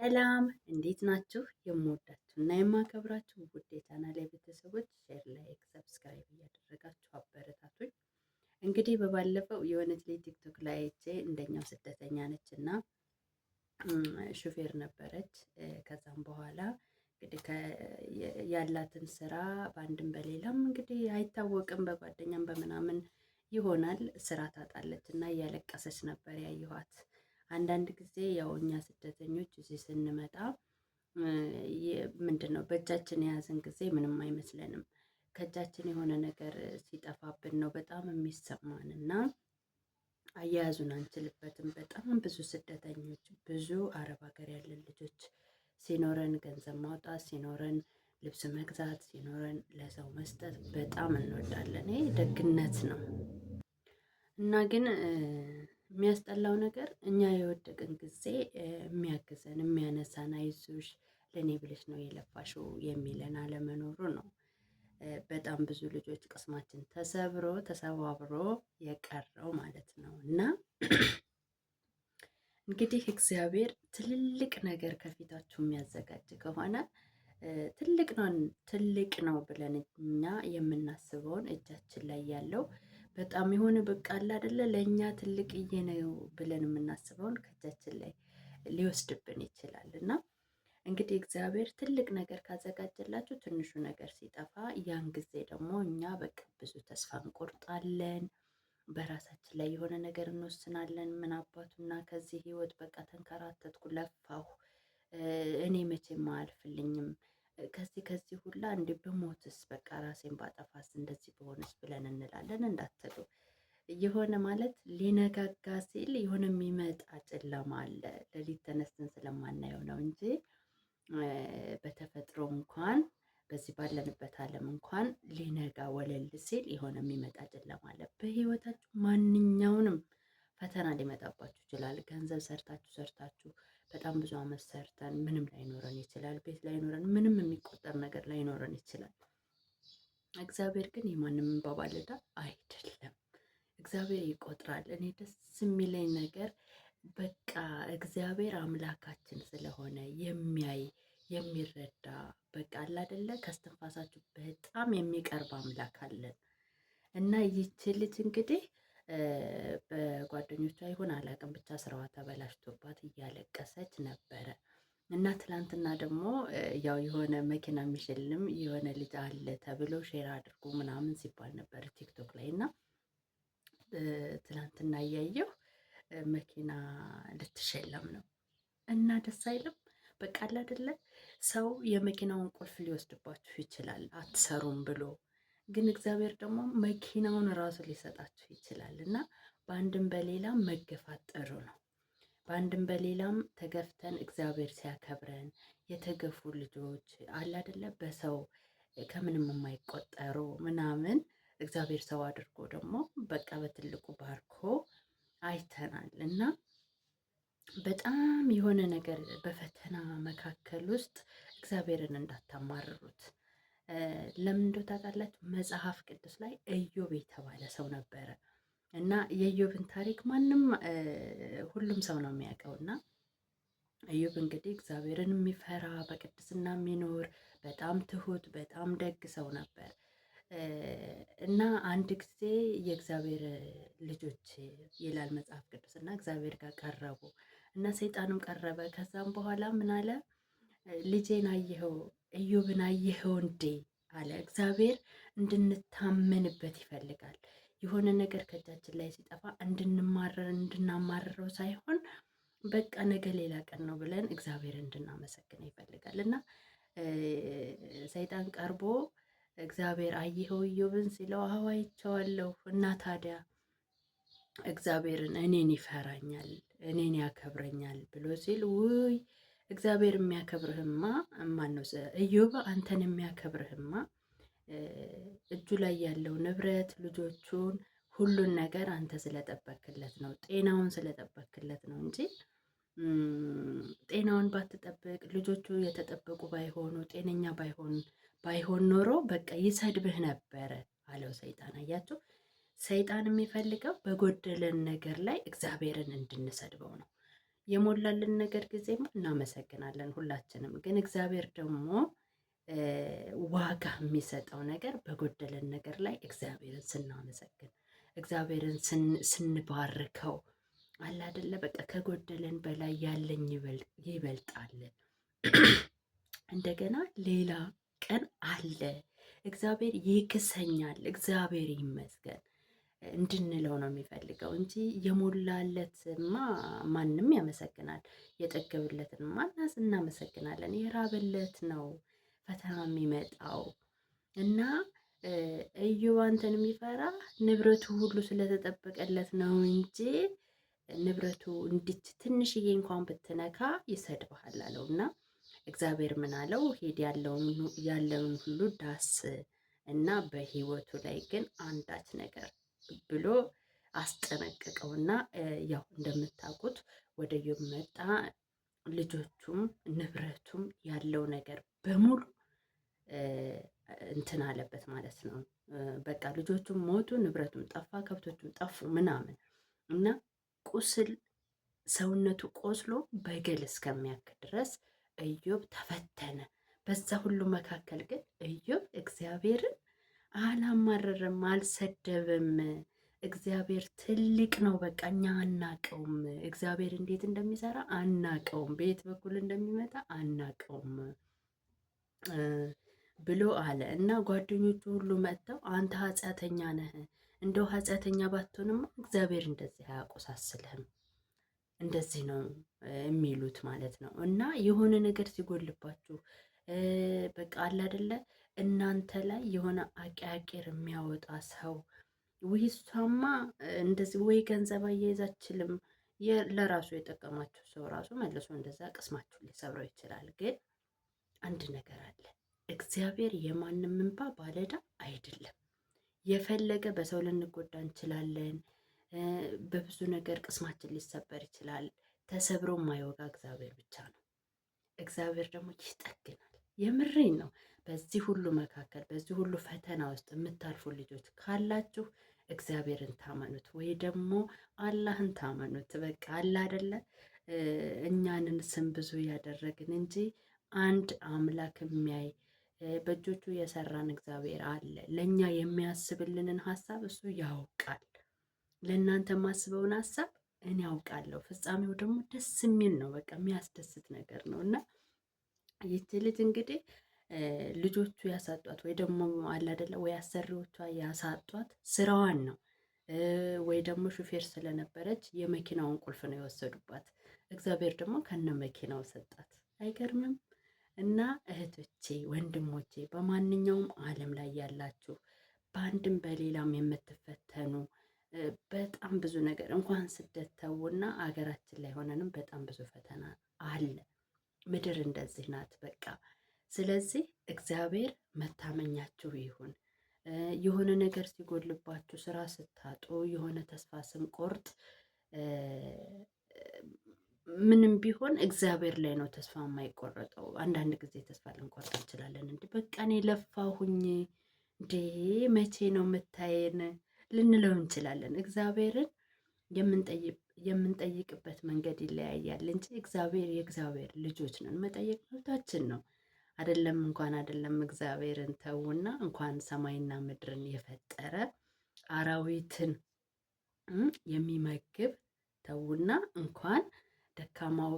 ሰላም እንዴት ናችሁ? የምወዳችሁ እና የማከብራችሁ ውድ የቻናሌ ቤተሰቦች ሼር፣ ላይክ፣ ሰብስክራይብ እያደረጋችሁ አበረታቱኝ። እንግዲህ በባለፈው የሆነች ላይ ቲክቶክ ላይ አይቼ እንደኛው ስደተኛ ነች እና ሹፌር ነበረች። ከዛም በኋላ እንግዲህ ያላትን ስራ በአንድም በሌላም እንግዲህ አይታወቅም፣ በጓደኛም በምናምን ይሆናል ስራ ታጣለች እና እያለቀሰች ነበር ያየኋት። አንዳንድ ጊዜ ያው እኛ ስደተኞች እዚህ ስንመጣ ምንድን ነው በእጃችን የያዝን ጊዜ ምንም አይመስለንም። ከእጃችን የሆነ ነገር ሲጠፋብን ነው በጣም የሚሰማን እና አያያዙን አንችልበትም። በጣም ብዙ ስደተኞች፣ ብዙ አረብ ሀገር ያለን ልጆች ሲኖረን ገንዘብ ማውጣት ሲኖረን ልብስ መግዛት ሲኖረን ለሰው መስጠት በጣም እንወዳለን። ይሄ ደግነት ነው እና ግን የሚያስጠላው ነገር እኛ የወደቅን ጊዜ የሚያግዘን የሚያነሳን አይዞሽ ለእኔ ብለሽ ነው የለፋሽው የሚለን አለመኖሩ ነው። በጣም ብዙ ልጆች ቅስማችን ተሰባብሮ የቀረው ማለት ነው። እና እንግዲህ እግዚአብሔር ትልልቅ ነገር ከፊታችሁ የሚያዘጋጅ ከሆነ ትልቅ ነው ብለን እኛ የምናስበውን እጃችን ላይ ያለው በጣም የሆነ በቃ አለ አይደለ ለእኛ ትልቅዬ ነው ብለን የምናስበውን ከእጃችን ላይ ሊወስድብን ይችላል። እና እንግዲህ እግዚአብሔር ትልቅ ነገር ካዘጋጀላችሁ ትንሹ ነገር ሲጠፋ ያን ጊዜ ደግሞ እኛ በቃ ብዙ ተስፋ እንቆርጣለን። በራሳችን ላይ የሆነ ነገር እንወስናለን። ምን አባቱና ከዚህ ህይወት በቃ ተንከራተትኩ፣ ለፋሁ፣ እኔ መቼም አያልፍልኝም ከዚህ ሁላ እንዲ በሞትስ በቃ ራሴን ባጠፋስ እንደዚህ በሆነስ ብለን እንላለን። እንዳትሉ የሆነ ማለት ሊነጋጋ ሲል የሆነ የሚመጣ ጨለማ አለ። ሌሊት ተነስተን ስለማናየው ነው እንጂ በተፈጥሮ እንኳን በዚህ ባለንበት ዓለም እንኳን ሊነጋ ወለል ሲል የሆነ የሚመጣ ጨለማ አለ። በህይወታችሁ ማንኛውንም ፈተና ሊመጣባችሁ ይችላል። ገንዘብ ሰርታችሁ በጣም ብዙ አመት ሰርተን ምንም ላይኖረን ይችላል። ቤት ላይኖረን ምንም የሚቆጠር ነገር ላይኖረን ይችላል። እግዚአብሔር ግን የማንም ባለ ዕዳ አይደለም። እግዚአብሔር ይቆጥራል። እኔ ደስ የሚለኝ ነገር በቃ እግዚአብሔር አምላካችን ስለሆነ የሚያይ የሚረዳ በቃ አለ አይደለ ከስትንፋሳችሁ በጣም የሚቀርብ አምላክ አለን እና ይህች ልጅ እንግዲህ በጓደኞቿ ይሁን አላውቅም ብቻ ስራዋ ተበላሽቶባት እያለቀሰች ነበረ። እና ትላንትና ደግሞ ያው የሆነ መኪና የሚሸልም የሆነ ልጅ አለ ተብሎ ሼር አድርጎ ምናምን ሲባል ነበር ቲክቶክ ላይ እና ትላንትና እያየሁ መኪና ልትሸለም ነው እና ደስ አይልም። በቃ አለ አይደለ ሰው የመኪናውን ቁልፍ ሊወስድባችሁ ይችላል አትሰሩም ብሎ፣ ግን እግዚአብሔር ደግሞ መኪናውን ራሱ ሊሰጣችሁ ይችላል እና በአንድም በሌላም መገፋት ጥሩ ነው። በአንድም በሌላም ተገፍተን እግዚአብሔር ሲያከብረን የተገፉ ልጆች አለ አይደለ በሰው ከምንም የማይቆጠሩ ምናምን እግዚአብሔር ሰው አድርጎ ደግሞ በቃ በትልቁ ባርኮ አይተናል እና በጣም የሆነ ነገር በፈተና መካከል ውስጥ እግዚአብሔርን እንዳታማርሩት። ለምን እንደው ታውቃላችሁ? መጽሐፍ ቅዱስ ላይ ኢዮብ የተባለ ሰው ነበረ እና የኢዮብን ታሪክ ማንም ሁሉም ሰው ነው የሚያውቀው። እና ኢዮብ እንግዲህ እግዚአብሔርን የሚፈራ በቅድስና የሚኖር በጣም ትሁት በጣም ደግ ሰው ነበር። እና አንድ ጊዜ የእግዚአብሔር ልጆች ይላል መጽሐፍ ቅዱስ እና እግዚአብሔር ጋር ቀረቡ እና ሰይጣንም ቀረበ። ከዛም በኋላ ምን አለ? ልጄን አየኸው ኢዮብን አየኸው እንዴ አለ። እግዚአብሔር እንድንታመንበት ይፈልጋል። የሆነ ነገር ከእጃችን ላይ ሲጠፋ እንድናማርረው ሳይሆን በቃ ነገ ሌላ ቀን ነው ብለን እግዚአብሔር እንድናመሰግነው ይፈልጋል። እና ሰይጣን ቀርቦ እግዚአብሔር አየኸው ኢዮብን ሲለው አዎ አይቼዋለሁ። እና ታዲያ እግዚአብሔርን እኔን ይፈራኛል እኔን ያከብረኛል ብሎ ሲል ውይ እግዚአብሔር የሚያከብርህማ ማነው? ኢዮብ አንተን የሚያከብርህማ እጁ ላይ ያለው ንብረት ልጆቹን ሁሉን ነገር አንተ ስለጠበክለት ነው፣ ጤናውን ስለጠበክለት ነው እንጂ ጤናውን ባትጠብቅ ልጆቹ የተጠበቁ ባይሆኑ ጤነኛ ባይሆን ኖሮ በቃ ይሰድብህ ነበረ አለው ሰይጣን። አያችሁ፣ ሰይጣን የሚፈልገው በጎደለን ነገር ላይ እግዚአብሔርን እንድንሰድበው ነው። የሞላልን ነገር ጊዜማ እናመሰግናለን ሁላችንም። ግን እግዚአብሔር ደግሞ ዋጋ የሚሰጠው ነገር በጎደለን ነገር ላይ እግዚአብሔርን ስናመሰግን፣ እግዚአብሔርን ስንባርከው አለ አይደለ? በቃ ከጎደለን በላይ ያለኝ ይበልጣል። እንደገና ሌላ ቀን አለ፣ እግዚአብሔር ይክሰኛል፣ እግዚአብሔር ይመስገን እንድንለው ነው የሚፈልገው እንጂ የሞላለትማ ማንም ያመሰግናል። የጠገብለትንማ እናመሰግናለን። የራበለት ነው ፈተና የሚመጣው እና ኢዮብ አንተን የሚፈራ ንብረቱ ሁሉ ስለተጠበቀለት ነው እንጂ ንብረቱ እንድች ትንሽዬ እንኳን ብትነካ ይሰድብሃል አለው እና እግዚአብሔር ምን አለው? ሄድ ያለውን ሁሉ ዳስ እና በህይወቱ ላይ ግን አንዳች ነገር ብሎ አስጠነቅቀውና ያው እንደምታውቁት ወደ ኢዮብ መጣ። ልጆቹም ንብረቱም ያለው ነገር በሙሉ እንትን አለበት ማለት ነው። በቃ ልጆቹም ሞቱ፣ ንብረቱም ጠፋ፣ ከብቶቹም ጠፉ ምናምን እና ቁስል ሰውነቱ ቆስሎ በገል እስከሚያክል ድረስ ኢዮብ ተፈተነ። በዛ ሁሉ መካከል ግን ኢዮብ እግዚአብሔርን አላማረረም፣ አልሰደብም። እግዚአብሔር ትልቅ ነው፣ በቃ እኛ አናቀውም። እግዚአብሔር እንዴት እንደሚሰራ አናቀውም፣ በየት በኩል እንደሚመጣ አናቀውም ብሎ አለ እና ጓደኞቹ ሁሉ መጥተው አንተ ኃጢአተኛ ነህ፣ እንደው ኃጢአተኛ ባትሆንማ እግዚአብሔር እንደዚህ አያቆሳስልህም፣ እንደዚህ ነው የሚሉት ማለት ነው። እና የሆነ ነገር ሲጎልባችሁ በቃ አለ አይደለ እናንተ ላይ የሆነ አቂያቂር የሚያወጣ ሰው ውይሷማ እንደዚህ ወይ ገንዘብ አያይዛችልም ለራሱ የጠቀማችሁ ሰው ራሱ መልሶ እንደዛ ቅስማችሁ ሊሰብረው ይችላል። ግን አንድ ነገር አለ፣ እግዚአብሔር የማንም እንባ ባለዕዳ አይደለም። የፈለገ በሰው ልንጎዳ እንችላለን፣ በብዙ ነገር ቅስማችን ሊሰበር ይችላል። ተሰብሮ የማይወጋ እግዚአብሔር ብቻ ነው። እግዚአብሔር ደግሞ ይጠግናል። የምሬን ነው። በዚህ ሁሉ መካከል በዚህ ሁሉ ፈተና ውስጥ የምታልፉ ልጆች ካላችሁ እግዚአብሔርን ታመኑት ወይ ደግሞ አላህን ታመኑት። በቃ አለ አይደለ እኛንን ስም ብዙ ያደረግን እንጂ አንድ አምላክ የሚያይ በእጆቹ የሰራን እግዚአብሔር አለ። ለእኛ የሚያስብልንን ሀሳብ እሱ ያውቃል። ለእናንተ የማስበውን ሀሳብ እኔ ያውቃለሁ። ፍጻሜው ደግሞ ደስ የሚል ነው። በቃ የሚያስደስት ነገር ነው እና ይቺ ልጅ እንግዲህ ልጆቹ ያሳጧት ወይ ደግሞ አለ አይደለ ወይ አሰሪዎቿ ያሳጧት ስራዋን ነው ወይ ደግሞ ሹፌር ስለነበረች የመኪናውን ቁልፍ ነው የወሰዱባት። እግዚአብሔር ደግሞ ከነ መኪናው ሰጣት። አይገርምም? እና እህቶቼ ወንድሞቼ፣ በማንኛውም ዓለም ላይ ያላችሁ በአንድም በሌላም የምትፈተኑ በጣም ብዙ ነገር እንኳን ስደት ተውና አገራችን ላይ ሆነንም በጣም ብዙ ፈተና አለ። ምድር እንደዚህ ናት በቃ። ስለዚህ እግዚአብሔር መታመኛችሁ ይሁን። የሆነ ነገር ሲጎልባችሁ፣ ስራ ስታጡ፣ የሆነ ተስፋ ስንቆርጥ ምንም ቢሆን እግዚአብሔር ላይ ነው ተስፋ የማይቆረጠው። አንዳንድ ጊዜ ተስፋ ልንቆርጥ እንችላለን። እንዲህ በቃ እኔ ለፋሁኝ እንዴ መቼ ነው የምታየን ልንለው እንችላለን። እግዚአብሔርን የምንጠይቅበት መንገድ ይለያያል እንጂ እግዚአብሔር የእግዚአብሔር ልጆች ነን። መጠየቅ መብታችን ነው። አይደለም እግዚአብሔርን ተውና እንኳን ሰማይና ምድርን የፈጠረ አራዊትን የሚመግብ ተውና እንኳን ደካማው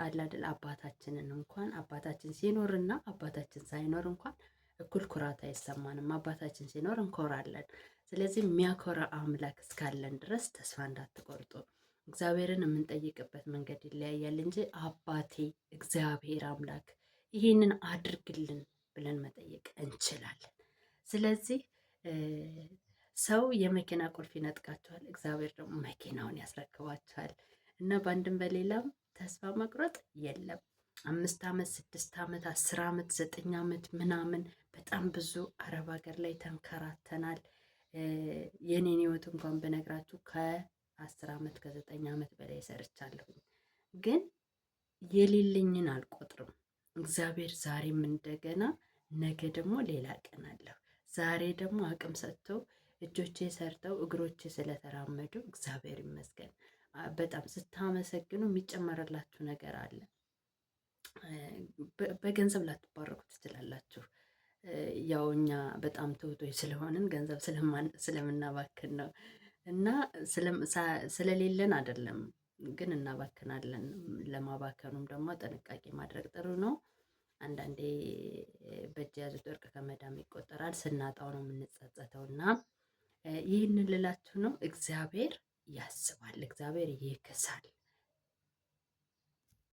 አላደል አባታችንን እንኳን አባታችን ሲኖርና አባታችን ሳይኖር እንኳን እኩል ኩራት አይሰማንም። አባታችን ሲኖር እንኮራለን። ስለዚህ የሚያኮራ አምላክ እስካለን ድረስ ተስፋ እንዳትቆርጡ። እግዚአብሔርን የምንጠይቅበት መንገድ ይለያያል እንጂ አባቴ እግዚአብሔር አምላክ ይህንን አድርግልን ብለን መጠየቅ እንችላለን። ስለዚህ ሰው የመኪና ቁልፍ ይነጥቃቸዋል፣ እግዚአብሔር ደግሞ መኪናውን ያስረክባቸዋል። እና በአንድም በሌላም ተስፋ መቁረጥ የለም። 5 ዓመት 6 ዓመት 10 ዓመት 9 ዓመት ምናምን በጣም ብዙ አረብ ሀገር ላይ ተንከራተናል። የኔን ህይወት እንኳን ብነግራችሁ ከ10 ዓመት ከ9 ዓመት በላይ ሰርቻለሁኝ። ግን የሌለኝን አልቆጥርም። እግዚአብሔር ዛሬም እንደገና ነገ ደግሞ ሌላ ቀን አለሁ። ዛሬ ደግሞ አቅም ሰጥቶ እጆቼ ሰርተው እግሮቼ ስለተራመዱ እግዚአብሔር ይመስገን። በጣም ስታመሰግኑ የሚጨመርላችሁ ነገር አለ። በገንዘብ ላትባረኩ ትችላላችሁ። ያው እኛ በጣም ትሁቶች ስለሆንን ገንዘብ ስለምናባክን ነው እና ስለሌለን አይደለም፣ ግን እናባክናለን። ለማባከኑም ደግሞ ጥንቃቄ ማድረግ ጥሩ ነው። አንዳንዴ በእጅ ያዙት ወርቅ ከመዳም ይቆጠራል። ስናጣው ነው የምንጸጸተው። እና ይህንን ልላችሁ ነው። እግዚአብሔር ያስባል፣ እግዚአብሔር ይክሳል።